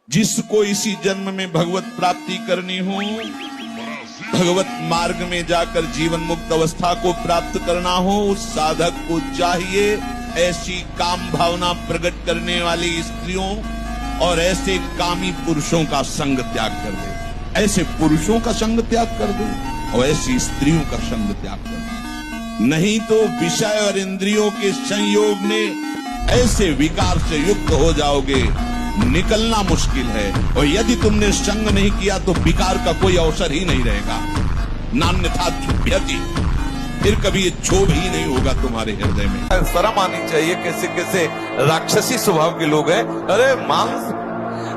जिसको इसी जन्म में भगवत प्राप्ति करनी हो, भगवत मार्ग में जाकर जीवन मुक्त अवस्था को प्राप्त करना हो, उस साधक को चाहिए ऐसी काम भावना प्रकट करने वाली स्त्रियों और ऐसे कामी पुरुषों का संग त्याग कर दे। ऐसे पुरुषों का संग त्याग कर दो और ऐसी स्त्रियों का संग त्याग कर दो, नहीं तो विषय और इंद्रियों के संयोग में ऐसे विकार से युक्त हो जाओगे, निकलना मुश्किल है। और यदि तुमने संग नहीं किया तो विकार का कोई अवसर ही नहीं रहेगा। नान्यथा क्षुभ्यति, फिर कभी ये क्षोभ ही नहीं होगा तुम्हारे हृदय में। शर्म आनी चाहिए। कैसे कैसे राक्षसी स्वभाव के लोग हैं। अरे मांस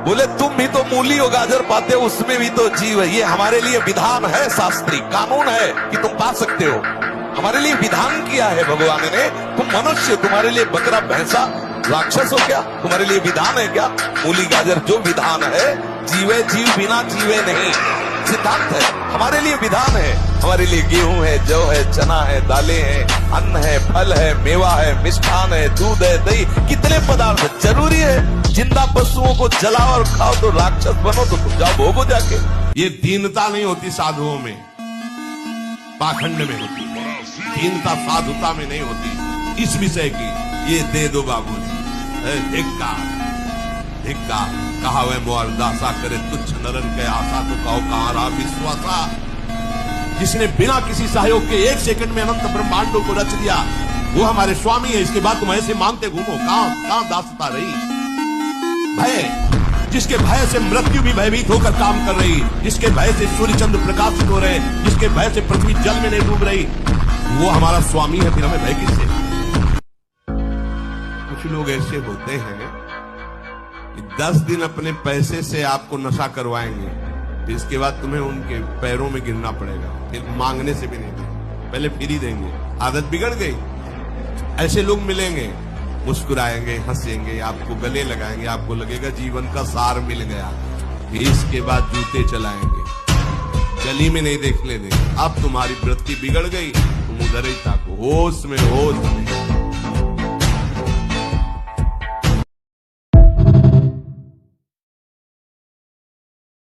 बोले, तुम भी तो मूली और गाजर पाते हो, उसमें भी तो जीव है। ये हमारे लिए विधान है, शास्त्री कानून है कि तुम पा सकते हो। हमारे लिए विधान किया है भगवान ने। तुम मनुष्य, तुम्हारे लिए बकरा भैंसा राक्षस हो क्या? तुम्हारे लिए विधान है क्या? मूली गाजर जो विधान है, जीवे जीव बिना जीवे नहीं, सिद्धांत है। हमारे लिए विधान है। हमारे लिए गेहूं है, जौ है, चना है, दालें हैं, अन्न है, फल है, मेवा है, मिष्ठान है, दूध है, दही, कितने पदार्थ जरूरी है। जिंदा पशुओं को जलाओ और खाओ तो राक्षस बनो, तो तुम जाओ भोगो जाके। ये दीनता नहीं होती साधुओं में, पाखंड में होती। दीनता साधुता में नहीं होती। इस विषय की ये दे दो बाबूजी। धिक्कार धिक्कार, कहा वह मोर दासा करे तुच्छ नरन के आशा, तो कहो कहां रहा विश्वासा। जिसने बिना किसी सहयोग के 1 सेकंड में अनंत ब्रह्मांडों को रच दिया, वो हमारे स्वामी है। इसके बाद तुम ऐसे मानते घूमो, कहां दासता रही। भय, जिसके भय से मृत्यु भी भयभीत होकर काम कर रही, जिसके भय से सूर्य चंद्र प्रकाशित हो रहे, जिसके भय से पृथ्वी जल में नहीं डूब रही, वो हमारा स्वामी है। फिर हमें भय किससे? कुछ लोग ऐसे होते हैं कि 10 दिन अपने पैसे से आपको नशा करवाएंगे, फिर इसके बाद तुम्हें उनके पैरों में गिरना पड़ेगा। फिर मांगने से भी नहीं देंगे, पहले फ्री देंगे। आदत बिगड़ गई। ऐसे लोग मिलेंगे, मुस्कुराएंगे, हंसेंगे, आपको गले लगाएंगे, आपको लगेगा जीवन का सार मिल गया। इसके बाद जूते चलाएंगे, गली में नहीं देखने देंगे। अब तुम्हारी वृत्ति बिगड़ गई, तुम उधर ही ताको, होश में होश में।